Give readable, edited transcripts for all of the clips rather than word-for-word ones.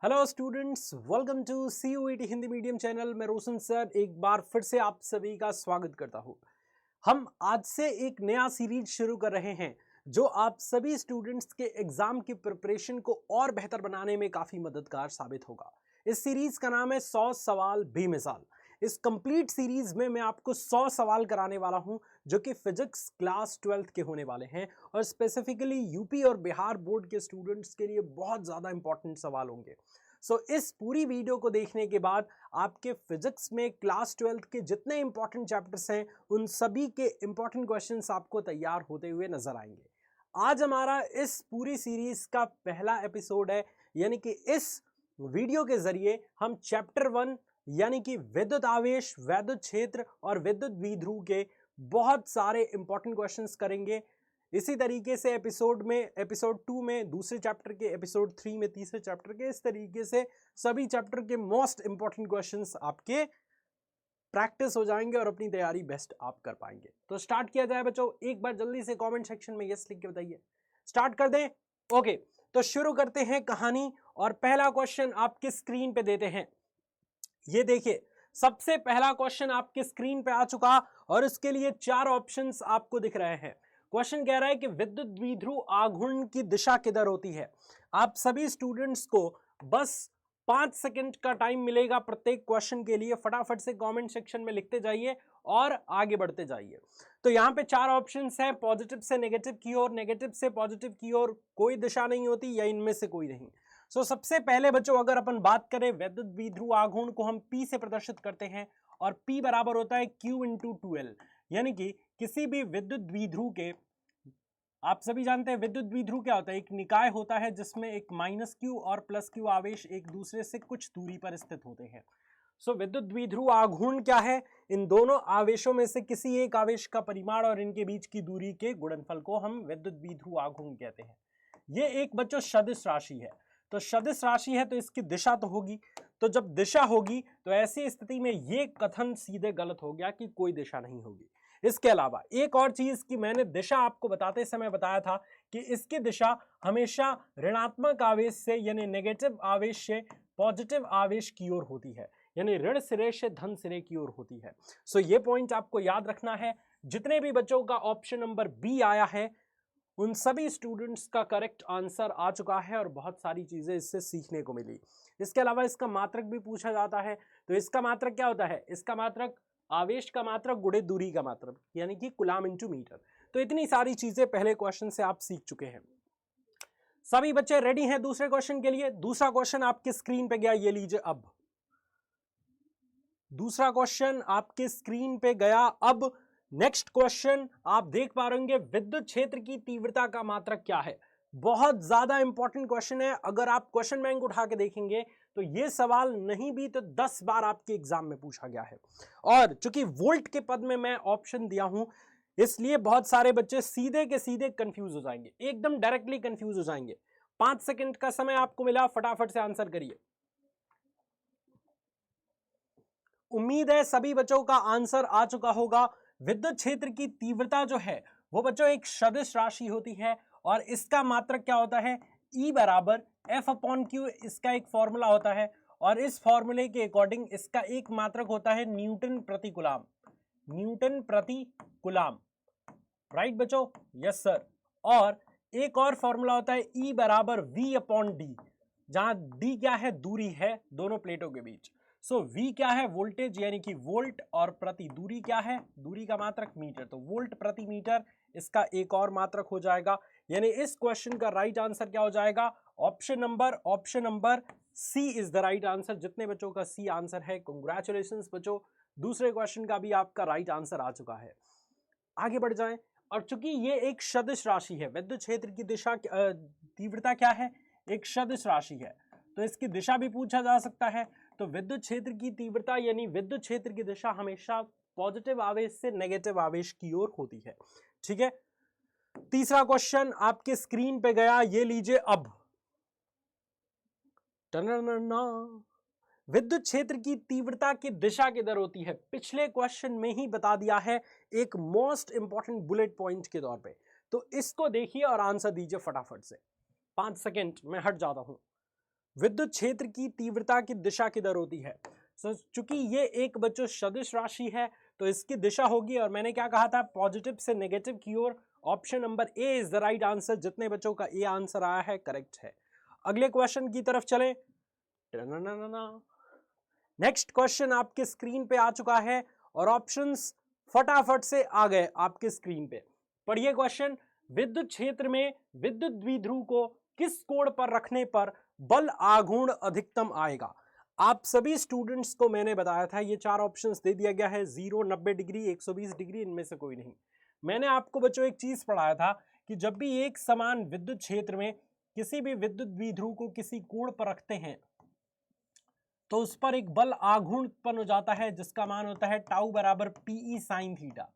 Hello students, welcome to CUET Hindi medium channel. मैं Roshan sir एक बार फिर से आप सभी का स्वागत करता हूँ। हम आज से एक नया सीरीज शुरू कर रहे हैं जो आप सभी स्टूडेंट्स के एग्जाम की प्रिपरेशन को और बेहतर बनाने में काफ़ी मददगार साबित होगा। इस सीरीज का नाम है 100 सवाल बेमिसाल। इस कंप्लीट सीरीज में मैं आपको 100 सवाल कराने वाला हूं जो कि फिजिक्स क्लास 12th के होने वाले हैं और स्पेसिफिकली यूपी और बिहार बोर्ड के स्टूडेंट्स के लिए बहुत ज़्यादा इंपॉर्टेंट सवाल होंगे। इस पूरी वीडियो को देखने के बाद आपके फिजिक्स में क्लास 12th के जितने इंपॉर्टेंट चैप्टर्स हैं उन सभी के इंपॉर्टेंट क्वेश्चंस आपको तैयार होते हुए नजर आएंगे। आज हमारा इस पूरी सीरीज का पहला एपिसोड है, यानी कि इस वीडियो के जरिए हम चैप्टर 1 यानी कि विद्युत आवेश, वैद्युत क्षेत्र और विद्युत द्विध्रुव के बहुत सारे इंपॉर्टेंट क्वेश्चंस करेंगे। इसी तरीके से एपिसोड 2 में, दूसरे चैप्टर के, एपिसोड 3 में तीसरे चैप्टर के, इस तरीके से सभी चैप्टर के मोस्ट इंपॉर्टेंट क्वेश्चंस आपके प्रैक्टिस हो जाएंगे और अपनी तैयारी बेस्ट आप कर पाएंगे। तो स्टार्ट किया जाए बच्चों। एक बार जल्दी से कमेंट सेक्शन में यस लिख के बताइए। स्टार्ट कर दें? ओके, तो शुरू करते हैं कहानी और पहला क्वेश्चन आपके स्क्रीन पे देते हैं। ये देखिए, सबसे पहला क्वेश्चन आपके स्क्रीन पे आ चुका और इसके लिए 4 ऑप्शंस आपको दिख रहे हैं। क्वेश्चन कह रहा है कि विद्युत द्विध्रुव आघूर्ण की दिशा किधर होती है। आप सभी स्टूडेंट्स को बस 5 सेकंड का टाइम मिलेगा प्रत्येक क्वेश्चन के लिए। फटाफट से कमेंट सेक्शन में लिखते जाइए और आगे बढ़ते जाइए। तो यहाँ पे 4 ऑप्शंस हैं, पॉजिटिव से नेगेटिव की ओर, नेगेटिव से पॉजिटिव की ओर कोई दिशा नहीं होती या इनमें से कोई नहीं। सबसे पहले बच्चों अगर अपन बात करें विद्युत द्विध्रुव आघूर्ण को हम P से प्रदर्शित करते हैं और P बराबर होता है Q इंटू 2L, यानी कि किसी भी विद्युत द्विध्रुव के, आप सभी जानते हैं विद्युत द्विध्रुव क्या होता है, एक निकाय होता है जिसमें एक -Q और +Q आवेश एक दूसरे से कुछ दूरी पर स्थित होते हैं। विद्युत द्विध्रुव आघूर्ण क्या है? इन दोनों आवेशों में से किसी एक आवेश का परिमाण और इनके बीच की दूरी के गुणनफल को हम विद्युत द्विध्रुव आघूर्ण कहते हैं। ये एक बच्चों सदिश राशि है। तो सदिश राशि है तो इसकी दिशा तो होगी। तो जब दिशा होगी तो ऐसी स्थिति में ये कथन सीधे गलत हो गया कि कोई दिशा नहीं होगी। इसके अलावा एक और चीज कि मैंने दिशा आपको बताते समय बताया था कि इसकी दिशा हमेशा ऋणात्मक आवेश से यानी नेगेटिव आवेश से पॉजिटिव आवेश की ओर होती है, यानी ऋण सिरे से धन सिरे की ओर होती है। ये पॉइंट आपको याद रखना है। जितने भी बच्चों का ऑप्शन नंबर बी आया है उन सभी स्टूडेंट्स का करेक्ट आंसर आ चुका है और बहुत सारी चीजें इससे सीखने को मिली। इसके अलावा इसका मात्रक भी पूछा जाता है। तो इसका मात्रक क्या होता है? इसका मात्रक आवेश का मात्रक गुणे दूरी का मात्रक, यानी कि कूलम इंटू मीटर। तो इतनी सारी चीजें पहले क्वेश्चन से आप सीख चुके हैं। सभी बच्चे रेडी हैं दूसरे क्वेश्चन के लिए? दूसरा क्वेश्चन आपके स्क्रीन पे गया, ये लीजिए। अब दूसरा क्वेश्चन आपके स्क्रीन पे गया। अब नेक्स्ट क्वेश्चन आप देख पा रहे होंगे, विद्युत क्षेत्र की तीव्रता का मात्रक क्या है। बहुत ज्यादा इंपॉर्टेंट क्वेश्चन है। अगर आप क्वेश्चन बैंक उठा के देखेंगे तो यह सवाल नहीं भी तो 10 बार आपके एग्जाम में पूछा गया है। और चूंकि वोल्ट के पद में मैं ऑप्शन दिया हूं इसलिए बहुत सारे बच्चे सीधे के सीधे कंफ्यूज हो जाएंगे, एकदम डायरेक्टली कंफ्यूज हो जाएंगे। 5 सेकंड का समय आपको मिला, फटाफट से आंसर करिए। उम्मीद है सभी बच्चों का आंसर आ चुका होगा। विद्युत क्षेत्र की तीव्रता जो है वो बच्चों एक सदिश राशि होती है और इसका मात्रक क्या होता है? E बराबर F/Q, इसका एक फॉर्मूला होता है और इस फॉर्मूले के अकॉर्डिंग इसका एक मात्रक होता है न्यूटन प्रति कूलम। न्यूटन प्रति कूलम, राइट बच्चों? Yes sir. और एक और फॉर्मूला होता है E बराबर V/D, जहां D क्या है? दूरी है दोनों प्लेटों के बीच। V क्या है? वोल्टेज, यानी कि वोल्ट, और प्रति दूरी क्या है? दूरी का मात्रक मीटर, तो वोल्ट प्रति मीटर इसका एक और मात्रक हो जाएगा। यानी इस क्वेश्चन का राइट आंसर क्या हो जाएगा? Option number C is the right answer. जितने बच्चों का सी आंसर है, कंग्रेचुलेशंस बच्चों, दूसरे क्वेश्चन का भी आपका राइट आंसर आ चुका है। आगे बढ़ जाएं। और चूंकि ये एक सदिश राशि है, विद्युत क्षेत्र की दिशा तीव्रता क्या है? एक सदिश राशि है, तो इसकी दिशा भी पूछा जा सकता है। तो विद्युत क्षेत्र की तीव्रता यानी विद्युत क्षेत्र की दिशा हमेशा पॉजिटिव आवेश से नेगेटिव आवेश की ओर होती है। ठीक है, तीसरा क्वेश्चन आपके स्क्रीन पे गया, ये लीजिए। अब विद्युत क्षेत्र की तीव्रता की दिशा किधर होती है? पिछले क्वेश्चन में ही बता दिया है एक मोस्ट इंपॉर्टेंट बुलेट पॉइंट के तौर पे। तो इसको देखिए और आंसर दीजिए फटाफट से। 5 सेकंड में हट जाता हूं। विद्युत क्षेत्र की तीव्रता की दिशा किधर होती है? चूंकि ये एक बच्चों सदिश राशि है तो इसकी दिशा होगी, और मैंने क्या कहा था, पॉजिटिव से नेगेटिव की ओर। Option number A is the right answer. जितने बच्चों का ए आंसर आया है करेक्ट है। अगले क्वेश्चन की तरफ चले। नेक्स्ट क्वेश्चन आपके स्क्रीन पे आ चुका है और ऑप्शंस फटाफट से आ गए आपके स्क्रीन पे। पढ़िए क्वेश्चन। विद्युत क्षेत्र में विद्युत द्विध्रुव को किस कोण पर रखने पर बल आघूर्ण अधिकतम आएगा? आप सभी स्टूडेंट्स को मैंने बताया था, ये चार ऑप्शंस दे दिया गया है, 0, 90 डिग्री, 120 डिग्री, इनमें से कोई नहीं। मैंने आपको बच्चों एक चीज पढ़ाया था कि जब भी एक समान विद्युत क्षेत्र में किसी भी विद्युत द्विध्रुव को किसी कोण पर रखते हैं तो उस पर एक बल आघूर्ण उत्पन्न हो जाता है जिसका मान होता है टाउ बराबर पीई साइन थीटा।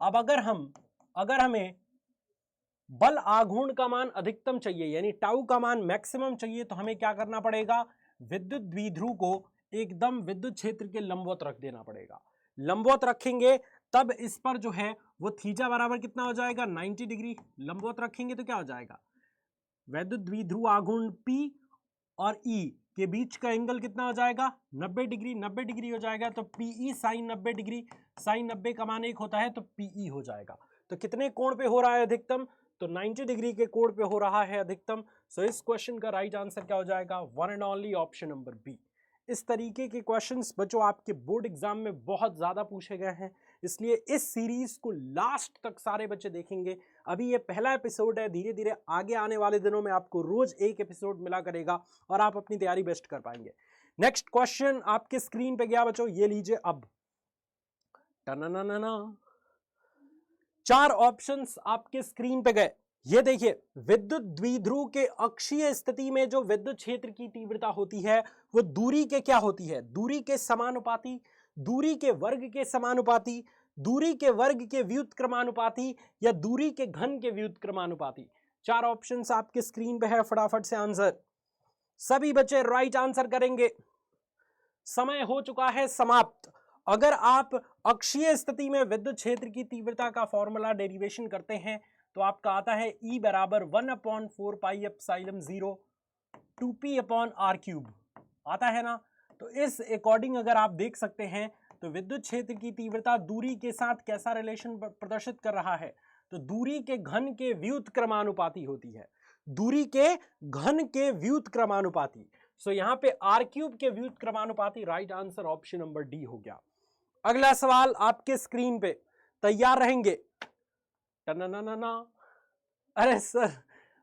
अब अगर हमें बल आघूर्ण का मान अधिकतम चाहिए यानी टाउ का मान मैक्सिमम चाहिए तो हमें क्या करना पड़ेगा? विद्युत द्विध्रुव को एकदम विद्युत क्षेत्र के लंबवत रख देना पड़ेगा। लंबवत रखेंगे तब इस पर जो है वो थीटा बराबर कितना हो जाएगा? 90 डिग्री। लंबवत रखेंगे तो क्या हो जाएगा? विद्युत द्विध्रुव आघूर्ण P और E के बीच का एंगल कितना हो जाएगा? 90 डिग्री। 90 डिग्री हो जाएगा तो PE साइन 90 डिग्री। साइन 90 का मान 1 होता है तो PE हो जाएगा। तो कितने कोण पे हो रहा है अधिकतम? तो 90 डिग्री के कोण पे हो रहा है अधिकतम। सो इस क्वेश्चन का राइट आंसर क्या हो जाएगा? One and only option number B. इस तरीके के क्वेश्चंस बच्चों आपके बोर्ड एग्जाम में बहुत ज्यादा पूछे गए हैं, इसलिए इस सीरीज को लास्ट तक सारे बच्चे देखेंगे। अभी ये पहला एपिसोड है, धीरे धीरे आगे आने वाले दिनों में आपको रोज एक एपिसोड मिला करेगा और आप अपनी तैयारी बेस्ट कर पाएंगे। नेक्स्ट क्वेश्चन आपके स्क्रीन पे गया बच्चों, ये लीजिए। अब चार ऑप्शंस आपके स्क्रीन पे गए। ये देखिए, विद्युत द्विध्रुव के अक्षीय स्थिति में जो विद्युत क्षेत्र की तीव्रता होती है वो दूरी के क्या होती है? दूरी के समानुपाती, दूरी के वर्ग के समानुपाती, दूरी के वर्ग के व्युत्क्रमानुपाती या दूरी के घन के व्युत्क्रमानुपाती। चार ऑप्शंस आपके स्क्रीन पे है, फटाफट से आंसर। सभी बच्चे राइट आंसर करेंगे। समय हो चुका है समाप्त। अगर आप अक्षीय स्थिति में विद्युत क्षेत्र की तीव्रता का फॉर्मूला डेरिवेशन करते हैं तो आपका आता है E बराबर 1/4 pi epsilon 0 2p upon r cube. आता है ना? तो इस अकॉर्डिंग अगर आप देख सकते हैं तो विद्युत क्षेत्र की तीव्रता दूरी के साथ कैसा रिलेशन प्रदर्शित कर रहा है? तो दूरी के घन के व्युत्क्रमानुपाती होती है। दूरी के घन के व्युत्क्रमानुपाती। सो यहां पे r क्यूब के व्युत्क्रमानुपाती। Right answer option number D हो गया। अगला सवाल आपके स्क्रीन पे, तैयार रहेंगे? ना अरे सर,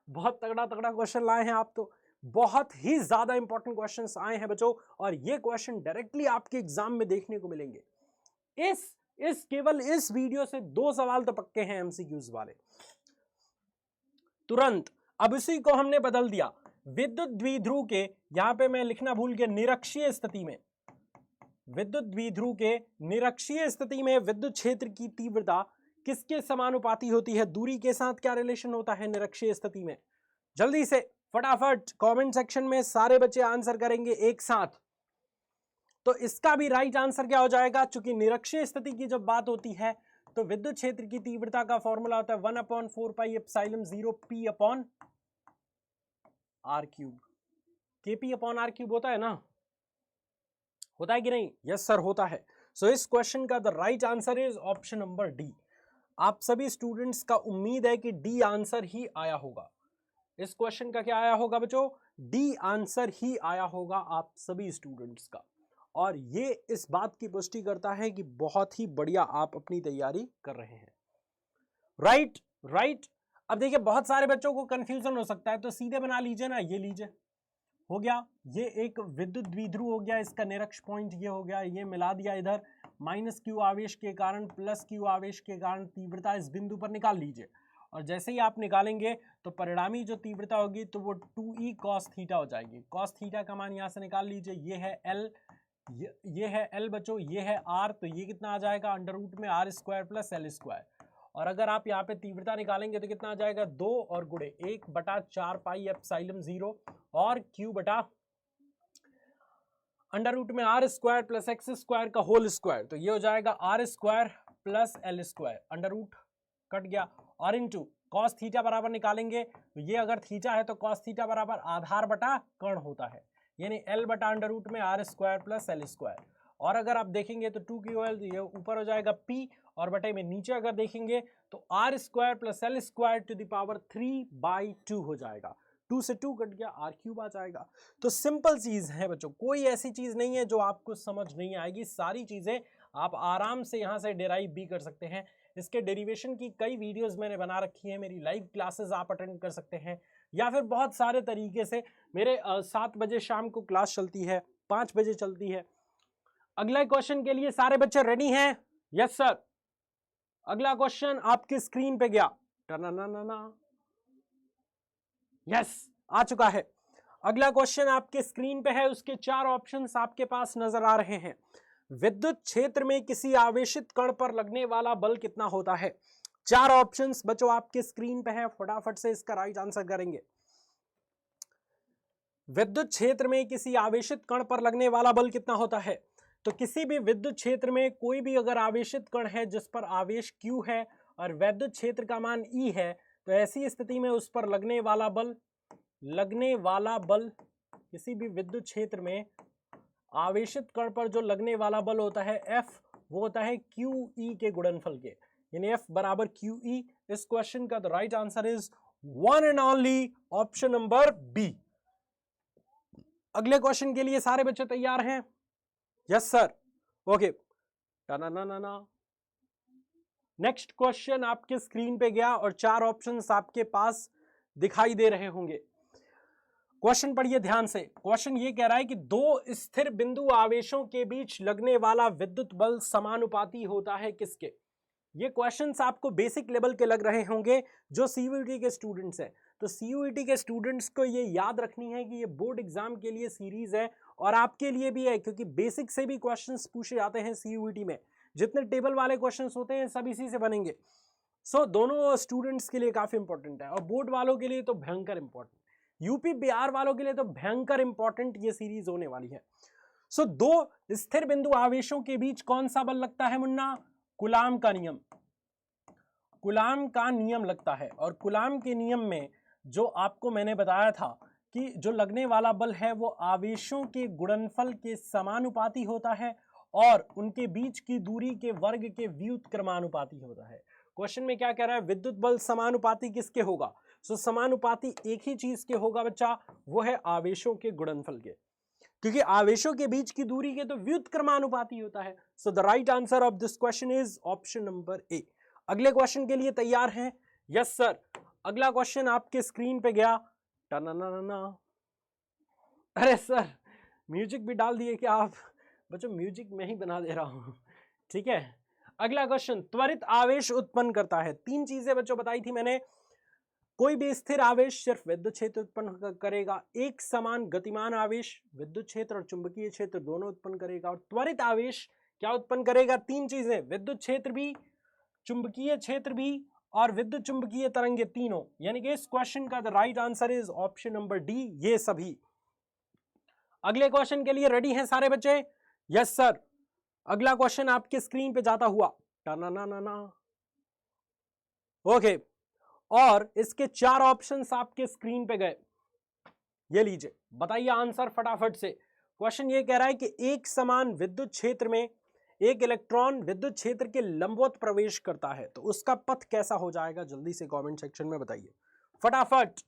बहुत तगड़ा तगड़ा क्वेश्चन लाए हैं आप तो। बहुत ही ज्यादा इंपॉर्टेंट क्वेश्चंस आए हैं बच्चों, और ये क्वेश्चन डायरेक्टली आपके एग्जाम में देखने को मिलेंगे। केवल इस वीडियो से 2 सवाल तो पक्के हैं एमसीक्यूज वाले तुरंत। अब इसी को हमने बदल दिया। विद्युत द्विध्रुव के, यहां पे मैं लिखना भूल गया, निरक्षीय स्थिति में, विद्युत द्विध्रुव के निरक्षीय स्थिति में विद्युत क्षेत्र की तीव्रता किसके समानुपाती होती है? दूरी के साथ क्या रिलेशन होता है निरक्षीय स्थिति में? जल्दी से फटाफट कमेंट सेक्शन में सारे बच्चे आंसर करेंगे एक साथ। तो इसका भी राइट आंसर क्या हो जाएगा? चूंकि निरक्षीय स्थिति की जब बात होती है तो विद्युत क्षेत्र की तीव्रता का फॉर्मूला होता है 1/4 pi epsilon 0 p upon r cube. kp upon r cube होता है ना? होता है कि नहीं? यस सर, होता है। सो इस क्वेश्चन का the right answer is option number D. आप सभी स्टूडेंट्स का उम्मीद है कि डी आंसर ही आया होगा। इस क्वेश्चन का क्या आया होगा बच्चों? डी आंसर ही आया होगा आप सभी स्टूडेंट्स का। और ये इस बात की पुष्टि करता है कि बहुत ही बढ़िया आप अपनी तैयारी कर रहे हैं। राइट। अब देखिए, बहुत सारे बच्चों को कंफ्यूजन हो सकता है, तो सीधे बना लीजिए ना। ये लीजिए, हो गया, ये एक विद्युत द्विध्रुव हो गया, इसका निरक्ष पॉइंट ये हो गया, ये मिला दिया इधर। -q आवेश के कारण +q आवेश के कारण तीव्रता इस बिंदु पर निकाल लीजिए। और जैसे ही आप निकालेंगे तो परिणामी जो तीव्रता होगी तो वो 2e cos थीटा हो जाएगी। cos थीटा का मान यहाँ से निकाल लीजिए। ये है L, ये है L बच्चों, ये है R, तो ये कितना आ जाएगा? √ में r² + l²। और अगर आप यहाँ पे तीव्रता निकालेंगे तो कितना आ जाएगा? 2 और गुणे 1/4 पाई एप्सिलॉन 0 और q बटा √ में r² + x² का होल स्क्वायर। तो ये हो जाएगा r² + l²। Under root cut गया और इनटू कॉस थीटा बराबर निकालेंगे तो ये अगर थीटा है तो कॉस थीटा बराबर आधार बटा कर्ण होता है, यानी L बटा अंडर रूट में R square plus L square. और अगर आप देखेंगे तो 2QL ये ऊपर हो जाएगा P और बटे में नीचे अगर देखेंगे तो R square plus L square to the power 3/2 हो जाएगा। 2 से 2 कट गया, आर क्यूब आ जाएगा। तो सिंपल चीज है बच्चों, कोई ऐसी चीज नहीं है जो आपको समझ नहीं आएगी, सारी चीजें आप आराम से यहाँ से डिराइव भी कर सकते हैं। इसके डेरिवेशन की कई वीडियोस मैंने बना रखी है, मेरी लाइव क्लासेस आप अटेंड कर सकते हैं, या फिर बहुत सारे तरीके से मेरे 7 बजे शाम को क्लास चलती है, 5 बजे चलती है। अगला क्वेश्चन के लिए सारे बच्चे रेडी हैं? Yes sir. अगला क्वेश्चन आपके स्क्रीन पे गया, यस आ चुका है। अगला क्वेश्चन आपके स्क्रीन पे है, उसके 4 ऑप्शंस आपके पास नजर आ रहे हैं। विद्युत क्षेत्र में किसी आवेशित कण पर लगने वाला बल कितना होता है? 4 ऑप्शंस बच्चों आपके स्क्रीन पे है, फटाफट से इसका राइट आंसर करेंगे। विद्युत क्षेत्र में किसी आवेशित कण पर लगने वाला बल कितना होता है? तो किसी भी विद्युत क्षेत्र में कोई भी अगर आवेशित कण है जिस पर आवेश Q है और विद्युत क्षेत्र का मान E है, तो ऐसी स्थिति में उस पर लगने वाला बल किसी भी विद्युत क्षेत्र में आवेशित कण पर जो लगने वाला बल होता है F, वो होता है QE के गुणनफल के, यानी F बराबर QE। इस क्वेश्चन का the right answer is one and only option number B. अगले क्वेश्चन के लिए सारे बच्चे तैयार हैं? Yes sir, okay. Next question आपके स्क्रीन पे गया और 4 ऑप्शंस आपके पास दिखाई दे रहे होंगे। क्वेश्चन पढ़िए ध्यान से। क्वेश्चन ये कह रहा है कि 2 स्थिर बिंदु आवेशों के बीच लगने वाला विद्युत बल समानुपाती होता है किसके? ये क्वेश्चंस आपको बेसिक लेवल के लग रहे होंगे जो सीयूईटी के स्टूडेंट्स हैं। तो सीयूईटी के स्टूडेंट्स को ये याद रखनी है कि ये बोर्ड एग्जाम के लिए सीरीज है और आपके लिए भी है, क्योंकि बेसिक से भी क्वेश्चंस पूछे जाते हैं सीयूईटी में। जितने टेबल वाले क्वेश्चंस होते हैं सब इसी से बनेंगे। सो दोनों स्टूडेंट्स के लिए काफी इंपॉर्टेंट है और बोर्ड वालों के लिए तो भयंकर इंपॉर्टेंट, यूपी बिहार वालों के लिए तो भयंकर इंपॉर्टेंट ये सीरीज होने वाली है। सो 2 स्थिर बिंदु आवेशों के बीच कौन सा बल लगता है मुन्ना? कूलाम का नियम। कूलाम का नियम लगता है और कूलाम के नियम में जो आपको मैंने बताया था कि जो लगने वाला बल है वो आवेशों के गुणनफल के समानुपाती होता है और उनके बीच की दूरी के वर्ग के व्युत्क्रमानुपाती होता है। क्वेश्चन में क्या कह रहा है? विद्युत बल समानुपाती किसके होगा? सो समानुपाती एक ही चीज के होगा बच्चा, वो है आवेशों के गुणनफल के, क्योंकि आवेशों के बीच की दूरी के तो व्युत्क्रमानुपाती होता है। So the right answer of this question is option number ए। अगले क्वेश्चन के लिए तैयार हैं? Yes sir. अगला क्वेश्चन आपके स्क्रीन पे गया, अरे सर म्यूजिक भी डाल दिए क्या आप? बच्चों म्यूजिक मैं ही बना दे रहा हूं, ठीक है। अगला क्वेश्चन, त्वरित आवेश उत्पन्न करता है। 3 चीजें बच्चों बताई थी मैंने। कोई भी स्थिर आवेश सिर्फ विद्युत क्षेत्र उत्पन्न करेगा, एक समान गतिमान आवेश विद्युत क्षेत्र और चुंबकीय क्षेत्र दोनों उत्पन्न करेगा, और त्वरित आवेश क्या उत्पन्न करेगा? 3 चीजें, विद्युत क्षेत्र भी, चुंबकीय क्षेत्र भी और विद्युत चुंबकीय तरंगे, तीनों। यानी कि इस क्वेश्चन का the right answer is option number D, ये सभी। अगले क्वेश्चन के लिए रेडी हैं सारे बच्चे? Yes sir. अगला क्वेश्चन आपके स्क्रीन पे जाता हुआ, ओके, और इसके 4 ऑप्शंस आपके स्क्रीन पे गए। ये लीजिए, बताइए आंसर फटाफट से। क्वेश्चन ये कह रहा है कि एक समान विद्युत क्षेत्र में एक इलेक्ट्रॉन विद्युत क्षेत्र के लंबवत प्रवेश करता है, तो उसका पथ कैसा हो जाएगा? जल्दी से कमेंट सेक्शन में बताइए फटाफट।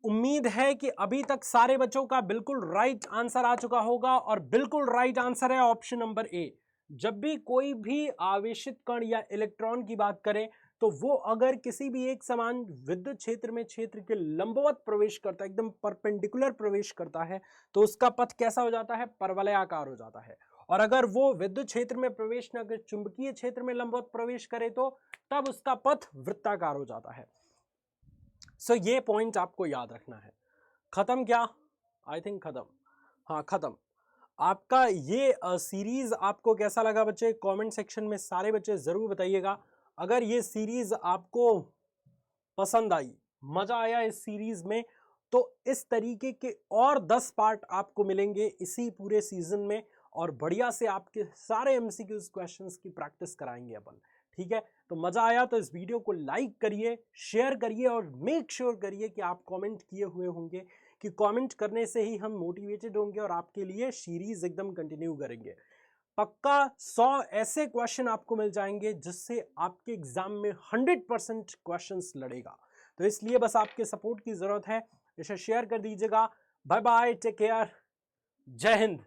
उम्मीद है कि अभी तक सारे बच्चों का बिल्कुल राइट आंसर आ चुका होगा और बिल्कुल राइट आंसर है ऑप्शन नंबर ए। जब भी कोई भी आवेशित कण या इलेक्ट्रॉन की बात करें तो वो अगर किसी भी एक समान विद्युत क्षेत्र में क्षेत्र के लंबवत प्रवेश करता है, एकदम परपेंडिकुलर प्रवेश करता है, तो उसका पथ कैसा हो जाता है? परवलयाकार हो जाता है। और अगर वो विद्युत क्षेत्र में प्रवेश न कर चुंबकीय क्षेत्र में लंबवत प्रवेश करे तो तब उसका पथ वृत्ताकार हो जाता है। सो ये पॉइंट आपको याद रखना है। खत्म क्या? आई थिंक खत्म, हाँ खत्म। आपका ये सीरीज आपको कैसा लगा बच्चे? कमेंट सेक्शन में सारे बच्चे जरूर बताइएगा। अगर ये सीरीज आपको पसंद आई, मजा आया इस सीरीज में, तो इस तरीके के और 10 पार्ट आपको मिलेंगे इसी पूरे सीजन में और बढ़िया से आपके सारे एमसीक्यूज क्वेश्चंस की प्रैक्टिस कराएंगे अपन। ठीक है, तो मजा आया तो इस वीडियो को लाइक करिए, शेयर करिए और मेक श्योर करिए कि आप कमेंट किए हुए होंगे, कि कमेंट करने से ही हम मोटिवेटेड होंगे और आपके लिए सीरीज एकदम कंटिन्यू करेंगे। पक्का 100 ऐसे क्वेश्चन आपको मिल जाएंगे जिससे आपके एग्जाम में 100% क्वेश्चंस लड़ेगा। तो इसलिए बस आपके सपोर्ट की जरूरत है, इसे शेयर कर दीजिएगा। बाय बाय, टेक केयर, जय हिंद।